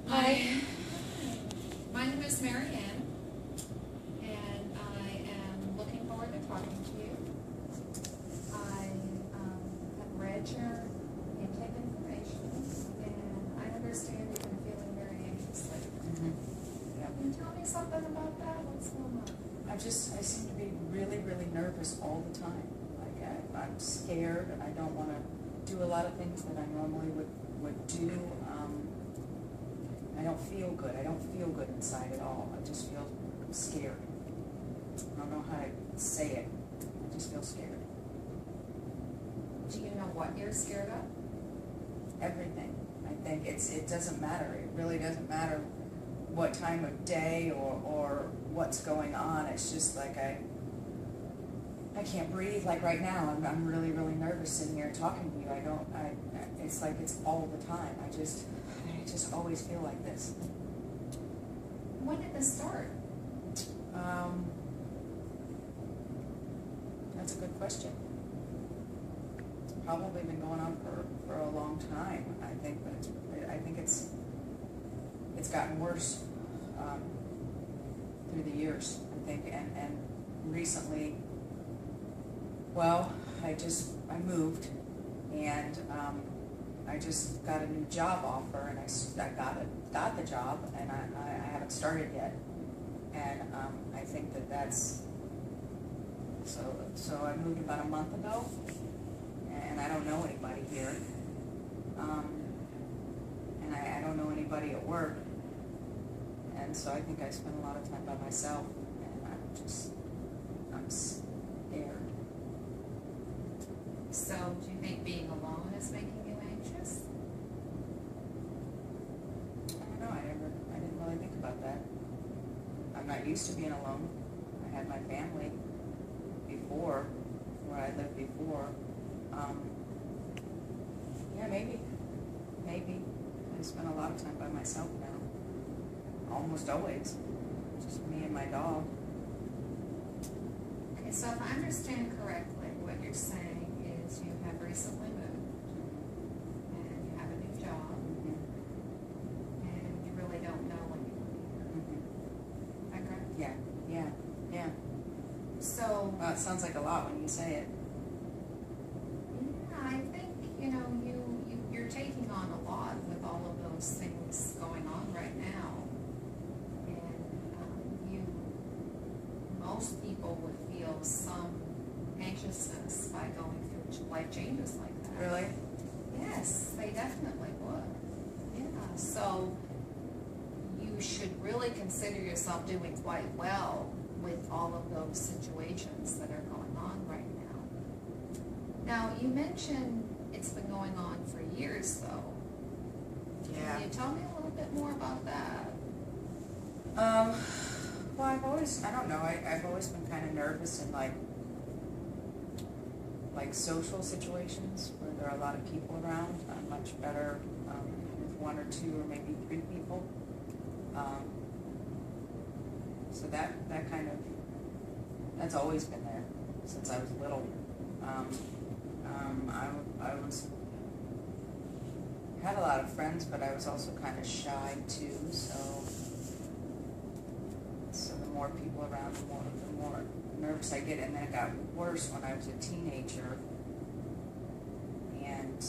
Hi. My name is Marriane, and I am looking forward to talking to you. I have read your intake information, and I understand you've been feeling very anxious lately. Can you tell me something about that? What's going on? I seem to be really, really nervous all the time. Like I'm scared. I don't want to do a lot of things that I normally would do. I don't feel good. I don't feel good inside at all. I just feel scared. I don't know how to say it. I just feel scared. Do you know what you're scared of? Everything. I think it doesn't matter. It really doesn't matter what time of day or what's going on. It's just like I can't breathe. Like right now, I'm really, really nervous sitting here talking to you. It's like it's all the time. I just always feel like this. When did this start? That's a good question. It's probably been going on for a long time. I think, but I think it's gotten worse through the years. I think, and recently, well, I moved, and I just got a new job offer, and I got the job, and I haven't started yet, and I think that's so I moved about a month ago, and I don't know anybody here, and I don't know anybody at work, and so I think I spend a lot of time by myself, and I'm scared. So, do you think being alone is making you anxious? I don't know. I didn't really think about that. I'm not used to being alone. I had my family before, where I lived before. Yeah, maybe. I spend a lot of time by myself now. Almost always. Just me and my dog. Okay, so if I understand correctly, what you're saying is you have recently moved, and you have a new job, and you really don't know anyone here. Is that correct? Yeah. So, Well, it sounds like a lot when you say it. yeah, I think, you're taking on a lot with all of those things going on right now. And most people would feel some anxiousness by going through life changes like that. Really? Yes, they definitely would. Yeah, so you should really consider yourself doing quite well with all of those situations that are going on right now. Now, you mentioned it's been going on for years, though. Yeah. Can you tell me a little bit more about that? Well, I've always been kind of nervous in like social situations where there are a lot of people around. I'm much better with one or two or maybe three people. So that's always been there since I was little. I had a lot of friends, but I was also kind of shy too. So the more people around, the more nervous I get. And then it got worse when I was a teenager. And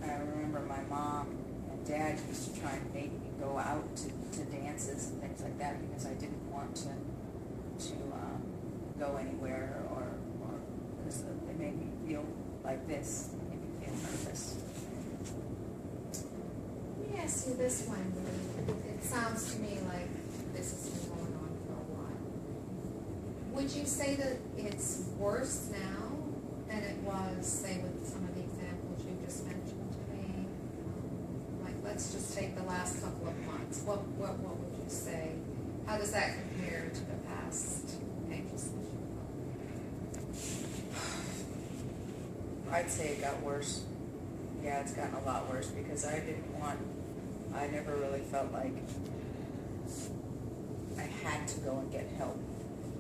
I remember my mom and dad used to try and make me go out to dances and things like that because I didn't want to go anywhere or because they made me feel like this, made me feel nervous. Let me ask you this one. It sounds to me like this has been going on for a while. Would you say that it's worse now than it was, say, with some of the examples you just mentioned to me? Like, let's just take the last couple of months. What would you say? How does that compare to the past anxiousness? I'd say it got worse. Yeah, it's gotten a lot worse because I never really felt like I had to go and get help.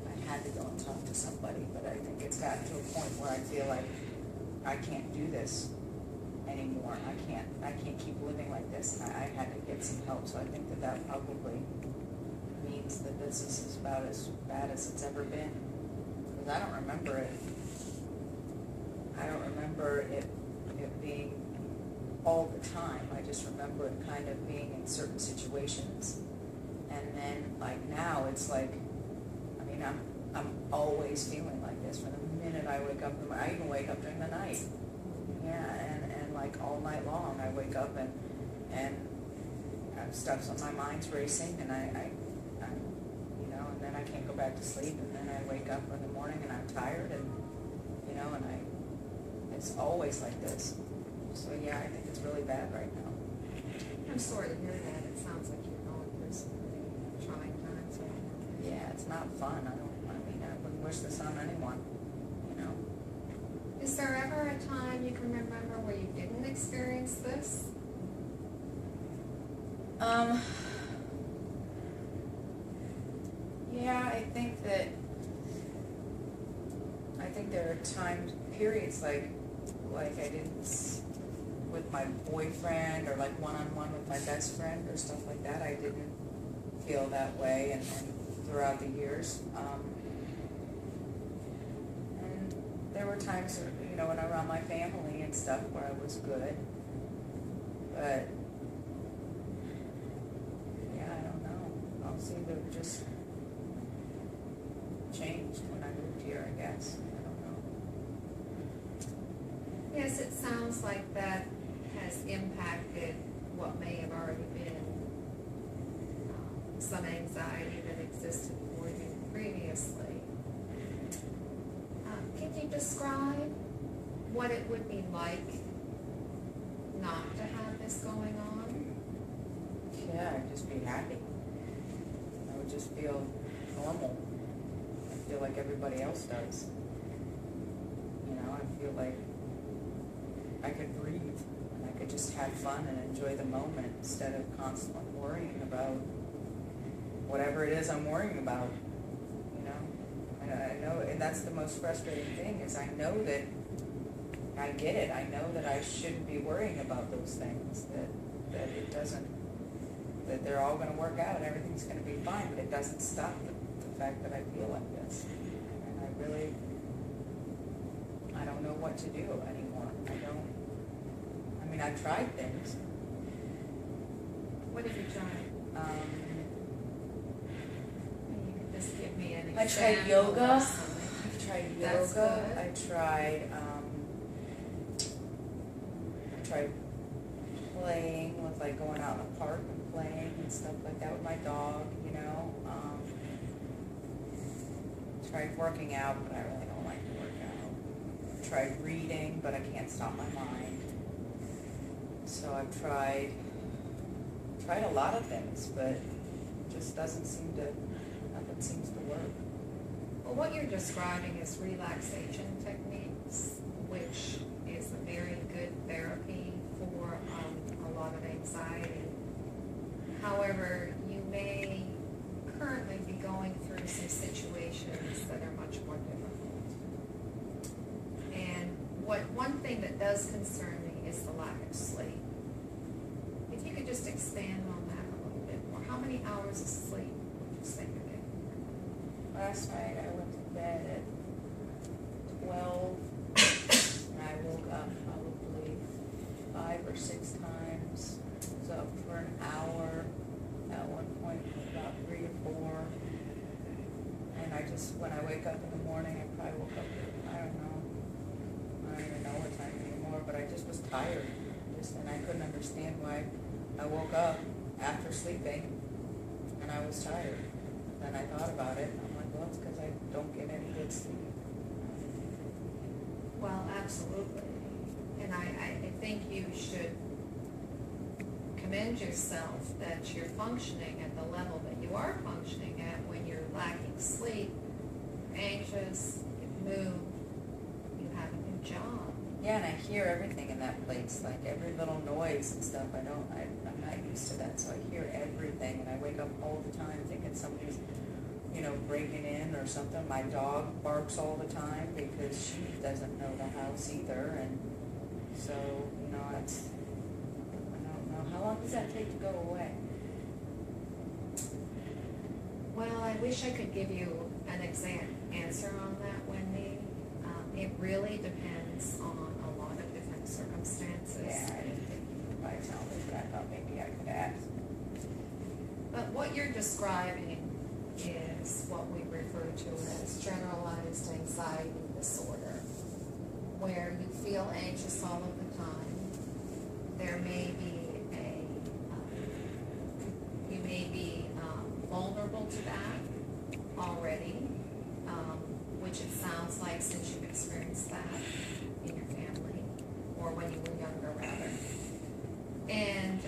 I had to go and talk to somebody, but I think it's gotten to a point where I feel like I can't do this anymore. anymore. I can't keep living like this, and I had to get some help, so I think that probably means that this is about as bad as it's ever been. Because I don't remember it. I don't remember it being all the time. I just remember it kind of being in certain situations. And then, like now, it's like, I mean, I'm always feeling like this from the minute I wake up. I even wake up during the night. Yeah, and like all night long, I wake up and stuff's on my mind's racing, and I you know, and then I can't go back to sleep, and then I wake up in the morning and I'm tired, and you know, and it's always like this. So yeah, I think it's really bad right now. I'm sorry to hear that. It sounds like you're going through some really trying times right now. Yeah, it's not fun. I wouldn't wish this on anyone, you know. Is there ever a time you can remember where you didn't experience this? Yeah, I think there are periods like I didn't, with my boyfriend, or like one-on-one with my best friend or stuff like that, I didn't feel that way, and throughout the years. And there were times, you know, when I was around my family and stuff where I was good, but yeah, I don't know. I'll seem to have just changed when I moved here, I guess. I don't know. Yes, it sounds like that has impacted what may have already been some anxiety that existed for you previously. Can you describe what it would be like not to have this going on? Yeah, I'd just be happy. I would just feel normal. I feel like everybody else does. You know, I feel like I could breathe, and I could just have fun and enjoy the moment instead of constantly worrying about whatever it is I'm worrying about. You know, and I know, and that's the most frustrating thing, is I know that I get it. I know that I shouldn't be worrying about those things, that it doesn't, that they're all going to work out and everything's going to be fine, but it doesn't stop the fact that I feel like this. And I don't know what to do anymore. I mean, I've tried things. What have you tried? You could just give me an I example. tried yoga. Of something. I've tried That's yoga. good. I tried playing with, like, going out in the park and playing and stuff like that with my dog, you know. Tried working out, but I really don't like to work out. Tried reading, but I can't stop my mind. So I've tried a lot of things, but it just nothing seems to work. Well, what you're describing is relaxation techniques, which is a very good therapy for a lot of anxiety. However, you may currently be going through some situations that are much more difficult. And one thing that does concern me is the lack of sleep. If you could just expand on that a little bit more. How many hours of sleep would you say you're getting? Last night I went to bed at 12, and I woke up probably 5 or 6 times. I was up for an hour, at one point about 3 or 4. And when I wake up in the morning, I probably woke up at, I don't even know what time anymore, but I just was tired. And I couldn't understand why I woke up after sleeping and I was tired. Then I thought about it, and I'm like, well, it's because I don't get any good sleep. Well, absolutely. And I think you should commend yourself that you're functioning at the level that you are functioning at when you're lacking sleep, anxious, you've moved, you have a new job. Yeah, and I hear everything in that place, like every little noise and stuff. I'm not used to that, so I hear everything, and I wake up all the time thinking somebody's, breaking in or something. My dog barks all the time because she doesn't know the house either, and so, long does that take to go away? Well, I wish I could give you an exact answer on that, Wendy. It really depends on a lot of different circumstances. Yeah, I didn't think you could probably tell me, but I thought maybe I could ask. But what you're describing is what we refer to as generalized anxiety disorder, where you feel anxious all of the time. There may be you may be vulnerable to that already, which it sounds like since you've experienced that in your family, or when you were younger rather. And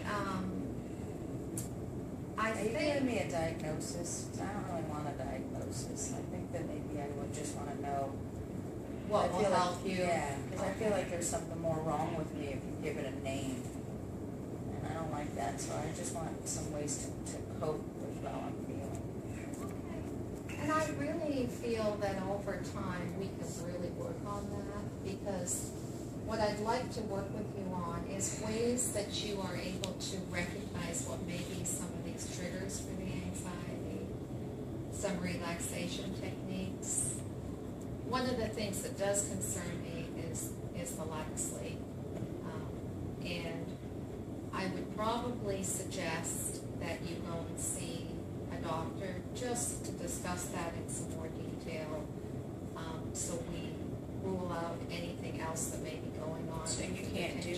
Are you giving me a diagnosis? I don't really want a diagnosis. I think that maybe I would just want to know. what I will feel like- help you. Yeah, because I feel Okay. like there's something more wrong with me if you give it a name. And I don't like that, so I just want some ways to cope with how I'm feeling. Okay. And I really feel that over time, we can really work on that, because what I'd like to work with you on is ways that you are able to recognize what may be some of these triggers for the anxiety, some relaxation techniques. One of the things that does concern me is the lack of sleep. And I would probably suggest that you go and see a doctor just to discuss that in some more detail, so we rule out anything else that may be going on. So you can't do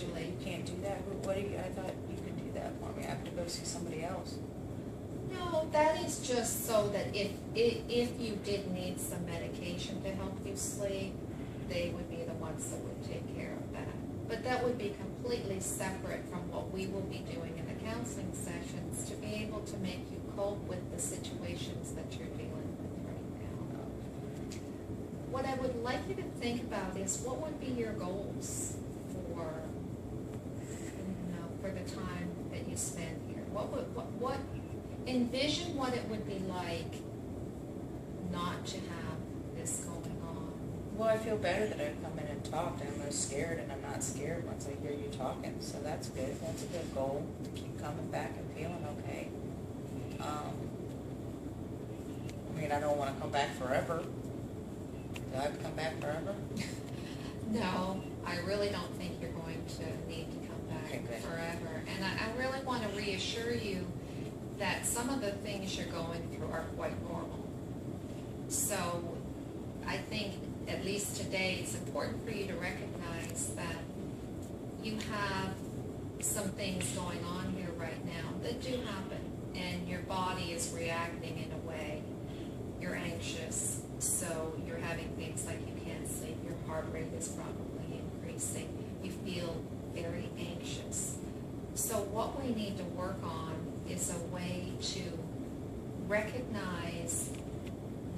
that? What do you, I thought you could do that for me. I have to go see somebody else. No, that is just so that if you did need some medication to help you sleep, they would be the ones that would take care of that. But that would be completely separate from what we will be doing in the counseling sessions to be able to make you cope with the situations that you're dealing with right now. What I would like you to think about is what would be your goals for the time that you spend here? What envision what it would be like not to have this going on. Well, I feel better that I've come in and talked. I'm most scared, and I'm not scared once I hear you talking, so that's good. That's a good goal, to keep coming back and feeling okay. I mean, I don't want to come back forever. Do I have to come back forever? No, I really don't think you're going to need to come back Okay, forever. And I really want to reassure you that some of the things you're going through are quite normal. So I think, at least today, it's important for you to recognize that you have some things going on here right now that do happen, and your body is reacting in a way. You're anxious, so you're having things like you can't sleep, your heart rate is probably increasing, you feel very anxious. So what we need to work on is a way to recognize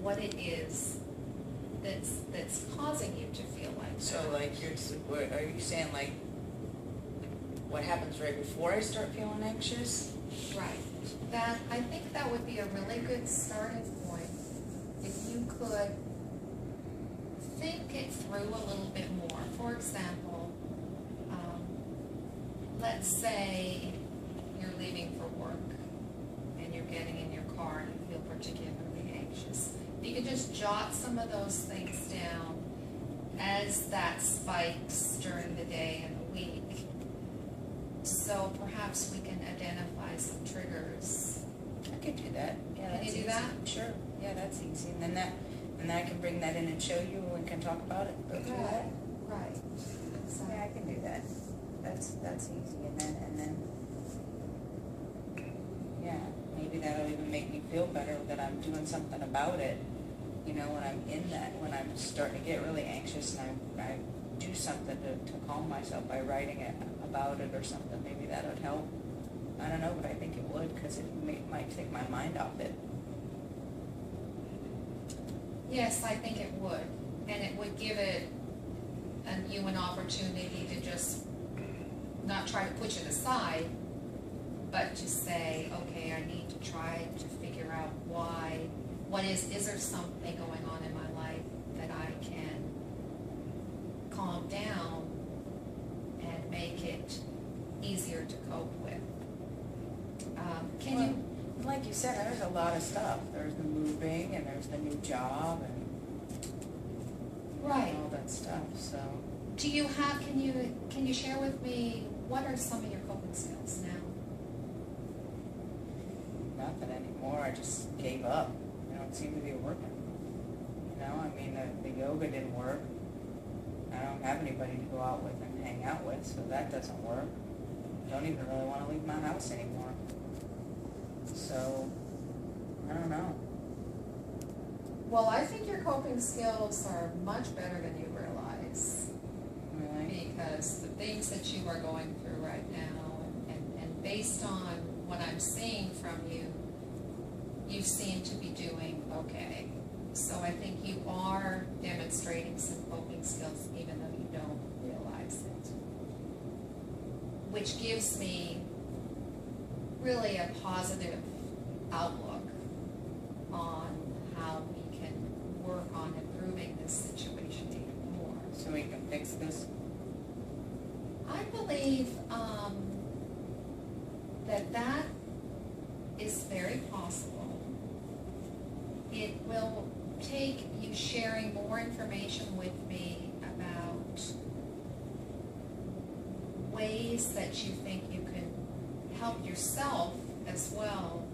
what it is that's causing you to feel like that. So, like, are you saying, like, what happens right before I start feeling anxious? Right. I think that would be a really good starting point. If you could think it through a little bit more. For example, let's say you're leaving for work and you're getting in your car and you feel particularly anxious. You could just jot some of those things down as that spikes during the day and the week. So perhaps we can identify some triggers. I could do that. Yeah, Can that's you do easy. that? Sure. Yeah, that's easy. And then I can bring that in and show you and can talk about it. Go through that. Right. Yeah, I can do that. That's easy. And then yeah, maybe that'll even make me feel better that I'm doing something about it. You know, when I'm in that, when I'm starting to get really anxious and I do something to calm myself by writing it about it or something, maybe that would help. I don't know, but I think it would, because it might take my mind off it. Yes, I think it would. And it would give you an opportunity to just not try to push it aside, but to say, okay, I need to try to figure out why, is there something going on in my life that I can calm down and make it easier to cope with. like you said, there's a lot of stuff. There's the moving, and there's the new job, and Right. all that stuff, so. Do you have, can you share with me, what are some of your coping skills now? Nothing anymore, I just gave up. I don't seem to be working. You know, I mean, the yoga didn't work. I don't have anybody to go out with and hang out with, so that doesn't work. Don't even really want to leave my house anymore. So, I don't know. Well, I think your coping skills are much better than you realize. Really? Because the things that you are going through right now, and based on what I'm seeing from you, you seem to be doing okay. So I think you are demonstrating some coping skills even though you don't realize it. Which gives me really a positive outlook on how we can work on improving this situation even more. So we can fix this? I believe that is very possible. It will take you sharing more information with me about ways that you think you can help yourself as well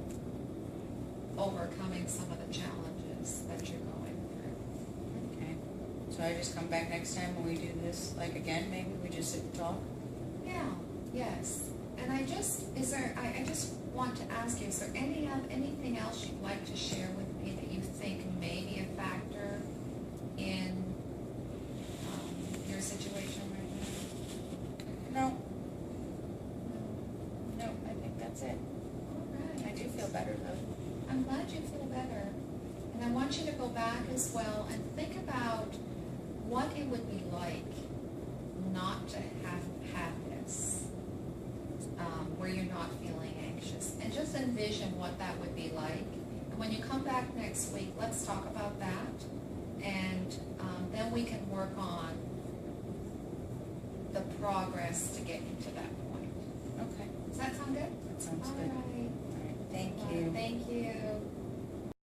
overcoming some of the challenges that you're going through. Okay. So I just come back next time when we do this, like again, maybe we just sit and talk? Yeah, yes. And I just want to ask you, is there anything else you'd like to share with me that you think may be a factor in your situation right No. No, I think that's it. now? All right. I do feel better though. I'm glad you feel better. And I want you to go back as well and think about what it would be like not to have had this, where you're not feeling anxious. And just envision what that would be like. And when you come back next week, let's talk about that. And then we can work on the progress to get you to that point. Okay. Does that sound good? That sounds All good. right. All right, thank you. Thank you.